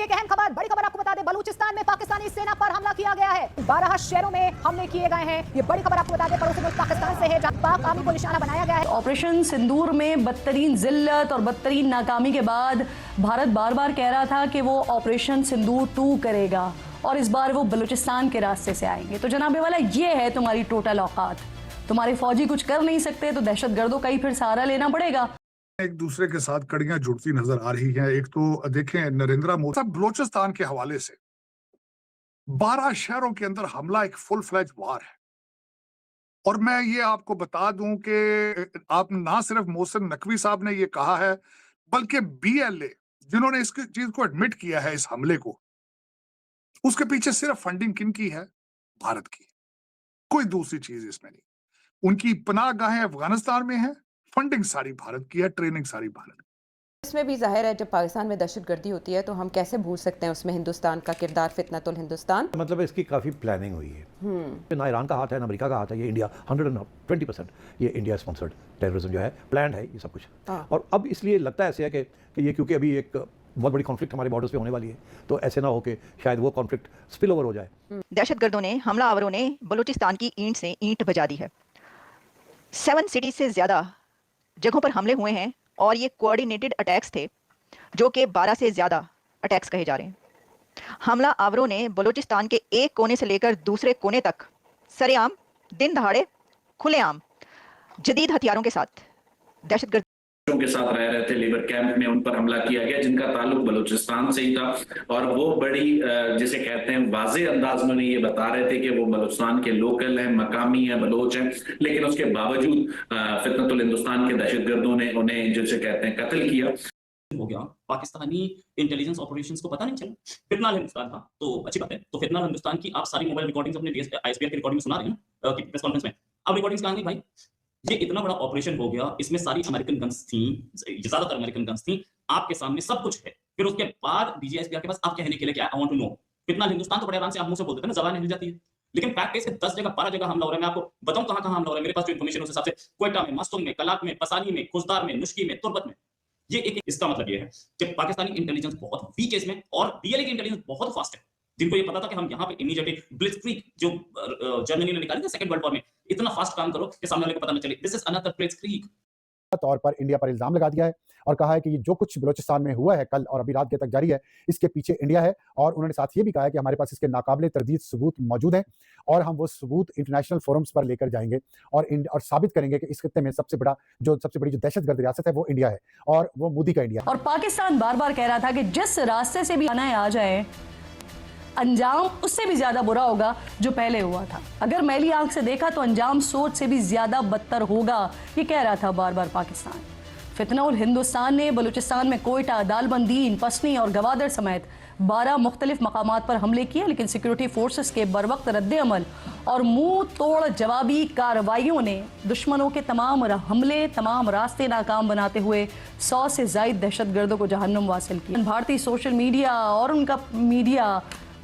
एक अहम खबर, बड़ी खबर आपको बता दें, बलूचिस्तान में पाकिस्तानी सेना पर हमला किया गया है। 12 शहरों में हमले किए गए हैं। ये बड़ी खबर आपको बता दें, पड़ोसी मुल्क पाकिस्तान से है, जहां पाक आर्मी को निशाना बनाया गया है। ऑपरेशन सिंदूर में बदतरीन जिल्लत और बदतरीन नाकामी के बाद भारत बार बार कह रहा था कि वो ऑपरेशन सिंदूर 2 करेगा और इस बार वो बलूचिस्तान के रास्ते से आएंगे। तो जनाबे वाला, ये है तुम्हारी टोटल औकात। तुम्हारे फौजी कुछ कर नहीं सकते तो दहशतगर्दों का ही फिर सहारा लेना पड़ेगा। एक दूसरे के साथ कड़ियां जुड़ती नजर आ रही हैं। एक तो देखें, नरेंद्र मोदी सब बलूचिस्तान के हवाले से 12 शहरों के अंदर हमला एक फुल फ्लैज वार है। और मैं ये आपको बता दूं कि आप ना सिर्फ मोहसिन नकवी साहब ने ये कहा है, बल्कि बीएलए जिन्होंने इसकी चीज को एडमिट किया है, इस हमले को, उसके पीछे सिर्फ फंडिंग किन की है? भारत की। कोई दूसरी चीज इसमें नहीं। उनकी पनाहगाहें अफगानिस्तान में है, फंडिंग सारी भारत की है, ट्रेनिंग सारी भारत की। इसमें भी जाहिर है, जब पाकिस्तान में दहशतगर्दी होती है तो हम कैसे भूल सकते हैं उसमें हिंदुस्तान का किरदार, फितनतुल हिंदुस्तान। मतलब इसकी काफ़ी प्लानिंग हुई है। ना ईरान का हाथ है, ना अमेरिका का हाथ है। ये इंडिया 120% ये इंडिया स्पॉन्सर्ड टेररिज्म जो है, प्लान है ये सब कुछ। और अब इसलिए लगता है ऐसे है कि ये, क्योंकि अभी एक बहुत बड़ी कॉन्फ्लिक्ट हमारे बॉर्डर्स पे होने वाली है, तो ऐसे ना हो कि शायद वो कॉन्फ्लिक्ट स्पिल ओवर हो जाए। दहशतगर्दों ने, हमलावरों ने बलूचिस्तान की ईंट से ईंट बजा दी है। 7 सिटीज से ज्यादा जगहों पर हमले हुए हैं और ये कोऑर्डिनेटेड अटैक्स थे, जो कि 12 से ज्यादा अटैक्स कहे जा रहे हैं। हमला आवरों ने बलूचिस्तान के एक कोने से लेकर दूसरे कोने तक सरेआम, दिन दहाड़े, खुलेआम, जदीद हथियारों के साथ दहशतगर्द के साथ रह रहे थे लेबर कैंप में, उन पर हमला किया गया जिनका ताल्लुक बलूचिस्तान से ही था। और वो बड़ी जिसे कहते हैं वाज़ेह अंदाज में ये बता रहे थे कि वो बलूचिस्तान के लोकल हैं, मकामी हैं, बलोच हैं, लेकिन उसके बावजूद फितनतुल हिंदुस्तान के दहशतगर्दों ने उन्हें जिसे कहते हैं कत्ल किया। हो गया, पाकिस्तानी इंटेलिजेंस ऑपरेशंस को पता नहीं चला, फितनाल हिंदुस्तान था। तो अच्छी बात है। तो फितनाल हिंदुस्तान की आप सारी मोबाइल रिकॉर्डिंग्स अपने आईएसपीआर की रिकॉर्डिंग में सुना रहे हैं ना, प्रेस कॉन्फ्रेंस में। अब रिकॉर्डिंग्स कहां गई भाई? ये इतना बड़ा ऑपरेशन हो गया, इसमें सारी अमेरिकन गन्स थी, ज्यादातर अमेरिकन गन्स थी, आपके सामने सब कुछ है। फिर उसके बाद डीजीएसपीआर के पास आप कहने के लिए क्या? I want to know. फितनाल हिंदुस्तान तो बड़े आराम से आप मुंह से बोल देते हैं ना, जबान हिल जाती है। लेकिन फैक्ट है इसके 10 जगह 12 जगह हमला हो रहा है। मैं आपको बताऊं कहां-कहां हमला हो रहा है। मेरे पास जो इंफॉर्मेशन उस हिसाब से क्वेटा में, मस्तुम में, कलात में, पसानी में, खुजदार में, नुश्की में, तुर्बत में। ये एक, इसका मतलब ये है कि पाकिस्तानी इंटेलिजेंस बहुत वीक है इसमें, और बीएलए की इंटेलिजेंस बहुत फास्ट है। जिनको ये पता था कि हम यहाँ पे इमीडिएटली ब्लिट्जक्रीग जो जर्मनी ने निकाली थी सेकंड वर्ल्ड वॉर में, इतना फास्ट काम करो कि सामने वाले को पता न चले। This is another ब्लिट्जक्रीग। तौर पर इंडिया पर इल्जाम लगा दिया है और कहा है कि ये जो कुछ बलूचिस्तान में हुआ है कल और अभी रात के तक जारी है, इसके पीछे इंडिया है। और उन्होंने साथ ये भी कहा है कि हमारे पास इसके नाकाबिले तरदीद सबूत मौजूद हैं और हम वो सबूत इंटरनेशनल फोरम्स पर लेकर जाएंगे और साबित करेंगे कि इस खित्ते में सबसे बड़ी जो दहशतगर्द रियासत है वो इंडिया है और वो मोदी का इंडिया है। और पाकिस्तान बार बार कह रहा था कि जिस रास्ते से भी आना है आ जाए, अंजाम उससे भी ज्यादा बुरा होगा जो पहले हुआ था। अगर मैली आंख से देखा तो अंजाम सोच से भी ज्यादा बदतर होगा, ये कह रहा था बार बार पाकिस्तान। फितनतुल हिंदुस्तान ने बलूचिस्तान में कोयटा, दालबंदीन, पसनी और गवादर समेत 12 मुख्तलिफ मकामात पर हमले किए, लेकिन सिक्योरिटी फोर्सेस के बरवक्त रद्द-ए-अमल और मुंह तोड़ जवाबी कार्रवाइयों ने दुश्मनों के तमाम हमले, तमाम रास्ते नाकाम बनाते हुए 100 से ज्यादा दहशतगर्दों को जहन्नुम वासिल किया। भारतीय सोशल मीडिया और उनका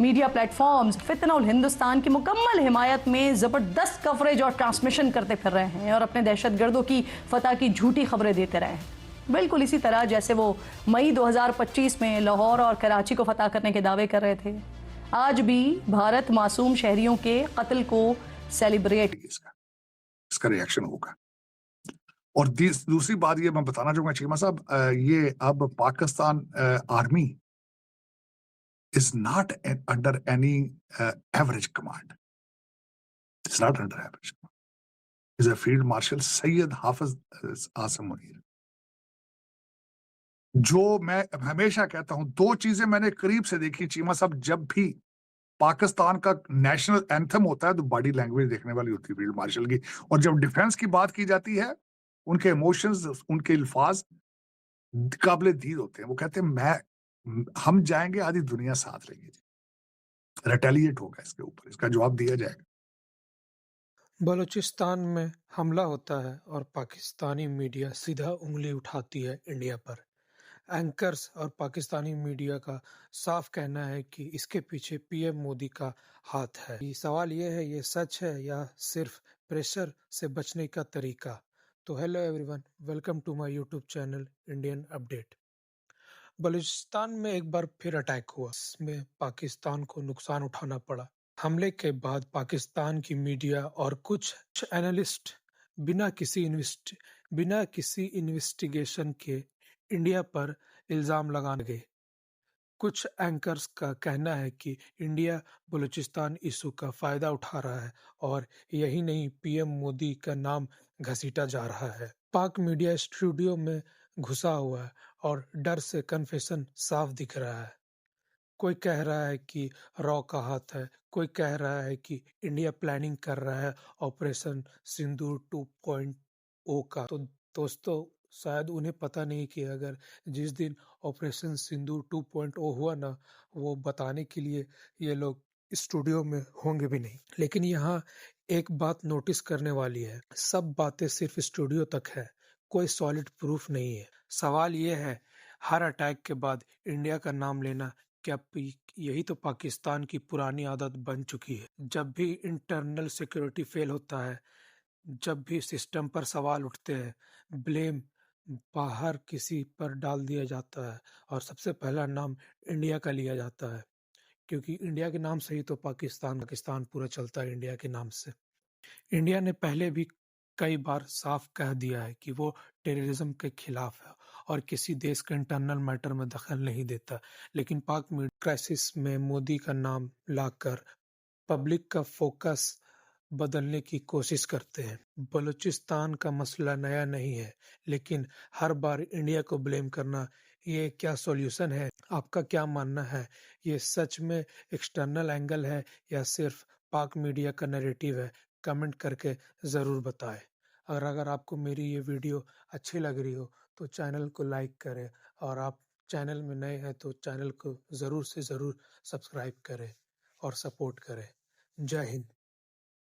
मीडिया प्लेटफॉर्म्स फितनतुल हिंदुस्तान की मुकम्मल हिमायत में ज़बरदस्त कवरेज और ट्रांसमिशन करते फिर रहे हैं और अपने दहशतगर्दों की फतह की झूठी खबरें देते रहे हैं। बिल्कुल इसी तरह जैसे वो मई 2025 में लाहौर और कराची को फतह करने के दावे कर रहे थे, आज भी भारत मासूम शहरियों के कत्ल को सेलिब्रेट। इसका रिएक्शन होगा। और दूसरी बात ये मैं बताना चाहूंगा चीमा साहब, ये अब Pakistan army is not under any average command. It's not under average command. Is a Field Marshal Sayyid Hafiz Asim Munir. जो मैं हमेशा कहता हूं, 2 चीजें मैंने करीब से देखी चीमा साहब। जब भी पाकिस्तान का नेशनल एंथम होता है तो बॉडी लैंग्वेज देखने वाली होती है फील्ड मार्शल की, और जब डिफेंस की बात की जाती है, उनके इमोशंस, उनके अल्फाज काबिल दीद होते हैं। वो कहते हैं हम जाएंगे, आधी दुनिया साथ रहेगी। रिटेलिएट होगा इसके ऊपर, इसका जवाब दिया जाएगा। बलूचिस्तान में हमला होता है और पाकिस्तानी मीडिया सीधा उंगली उठाती है इंडिया पर। एंकर्स और पाकिस्तानी मीडिया का साफ कहना है कि इसके पीछे पीएम मोदी का हाथ है। सवाल ये है, ये सच है या सिर्फ प्रेशर से बचने का तरीका? तो hello everyone, welcome to my YouTube channel Indian update. Balochistan में एक बार फिर अटैक हुआ, इसमें पाकिस्तान को नुकसान उठाना पड़ा। हमले के बाद पाकिस्तान की मीडिया और कुछ एनालिस्ट बिना किसी इन्वेस्टिगेशन के इंडिया पर इल्जाम लगाने लगे। कुछ एंकर्स का कहना है कि इंडिया बलूचिस्तान इशू का फायदा उठा रहा है और यही नहीं, पीएम मोदी का नाम घसीटा जा रहा है। पाक मीडिया स्टूडियो में घुसा हुआ है और डर से कन्फेशन साफ दिख रहा है। कोई कह रहा है कि रॉ का हाथ है, कोई कह रहा है कि इंडिया प्लानिंग कर रहा है ऑपरेशन सिंदूर 2.0 का। तो दोस्तों, शायद उन्हें पता नहीं कि अगर जिस दिन ऑपरेशन सिंदूर 2.0 हुआ ना, वो बताने के लिए ये लोग स्टूडियो में होंगे भी नहीं। लेकिन यहाँ एक बात नोटिस करने वाली है, सब बातें सिर्फ स्टूडियो तक है, कोई सॉलिड प्रूफ नहीं है। सवाल ये है, हर अटैक के बाद इंडिया का नाम लेना, क्या यही तो पाकिस्तान की पुरानी आदत बन चुकी है? जब भी इंटरनल सिक्योरिटी फेल होता है, जब भी सिस्टम पर सवाल उठते हैं, ब्लेम बाहर किसी पर डाल दिया जाता है और सबसे पहला नाम इंडिया का लिया जाता है, क्योंकि इंडिया के नाम से ही तो पाकिस्तान पूरा चलता है। इंडिया के नाम से इंडिया ने पहले भी कई बार साफ कह दिया है कि वो टेररिज्म के खिलाफ है और किसी देश के इंटरनल मैटर में दखल नहीं देता। लेकिन पाक मीडिया क्राइसिस में मोदी का नाम लाकर पब्लिक का फोकस बदलने की कोशिश करते हैं। बलूचिस्तान का मसला नया नहीं है, लेकिन हर बार इंडिया को ब्लेम करना, ये क्या सॉल्यूशन है? आपका क्या मानना है? ये सच में एक्सटर्नल एंगल है या सिर्फ पाक मीडिया का नैरेटिव है? कमेंट करके ज़रूर बताएं। और अगर आपको मेरी ये वीडियो अच्छी लग रही हो तो चैनल को लाइक करें, और आप चैनल में नए हैं तो चैनल को ज़रूर से ज़रूर सब्सक्राइब करें और सपोर्ट करें। जय हिंद।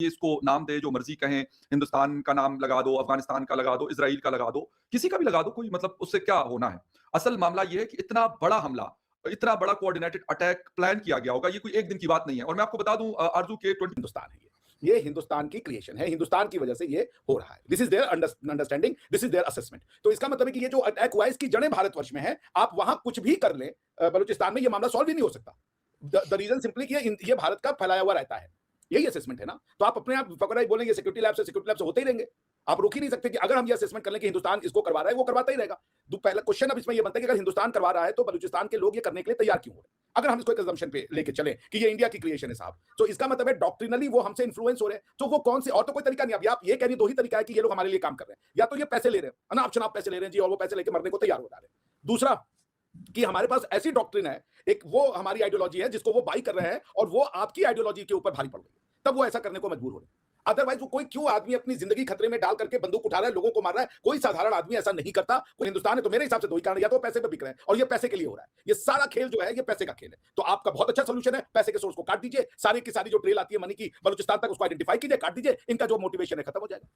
इसको नाम दे, जो मर्जी कहें, हिंदुस्तान का नाम लगा दो, अफगानिस्तान का लगा दो, इजराइल का लगा दो, किसी का भी लगा दो, कोई मतलब उससे क्या होना है? असल मामला ये है कि इतना बड़ा हमला, इतना बड़ा कोऑर्डिनेटेड अटैक प्लान किया गया होगा, ये कोई एक दिन की बात नहीं है। और मैं आपको बता दूं आरजू के 20 हिंदुस्तान है, ये हिंदुस्तान की क्रिएशन है, हिंदुस्तान की वजह से ये हो रहा है। This is their understanding, this is their assessment. तो इसका मतलब है कि ये जो अटैक हुआ है इसकी जड़ें भारतवर्ष में है। आप वहां कुछ भी कर लें, बलूचिस्तान में ये मामला सॉल्व ही नहीं हो सकता। द रीजन सिंपली कि ये भारत का फैलाया हुआ रहता है, यही असेसमेंट है ना। तो आप अपने आप फकराई बोलेंगे सिक्योरिटी लैब से होते ही रहेंगे, आप रोक ही नहीं सकते कि अगर हम ये असेसमेंट कर लें कि हिंदुस्तान इसको करवा रहा है, वो करवाता ही रहेगा। पहला क्वेश्चन अब इसमें ये बनता है कि अगर हिंदुस्तान करवा रहा है तो बलूचिस्तान के लोग ये करने के लिए तैयार क्यों हो रहे हैं? अगर हम इसको एक assumption पे लेके चलें कि ये इंडिया की क्रिएशन है साहब, तो इसका मतलब है डॉक्ट्रिनली वो हमसे इन्फ्लुएंस हो रहे हैं। तो वो कौन से, और तो कोई तरीका नहीं। अब आप ये कह रही, दो ही तरीका है कि ये लोग हमारे लिए काम कर रहे हैं, या तो ये पैसे ले रहे हैं, अनाप शनाप पैसे ले रहे हैं जी, और वो पैसे लेके मरने को तैयार हो जा रहे हैं। दूसरा कि हमारे पास ऐसी डॉक्ट्रिन है, एक वो हमारी आइडियोलॉजी है जिसको वो बाई कर रहे हैं, और वो आपकी आइडियोलॉजी के ऊपर भारी पड़ गई, तब वो ऐसा करने को मजबूर हो रहे हैं। अदरवाइज वो कोई क्यों आदमी अपनी जिंदगी खतरे में डाल करके बंदूक उठा रहा है, लोगों को मार रहा है? कोई साधारण आदमी ऐसा नहीं करता। कोई हिंदुस्तान है तो मेरे हिसाब से दो ही कारण, या तो पैसे पे बिक रहे हैं और ये पैसे के लिए हो रहा है। ये सारा खेल जो है ये पैसे का खेल है। तो आपका बहुत अच्छा सोल्यूशन है, पैसे के सोर्स को काट दीजिए, सारी की सारी जो ट्रेल आती है मनी की बलूचिस्तान तक, उसको आइडेंटिफाई कीजिए, काट दीजिए, इनका जो मोटिवेशन है खत्म हो जाएगा।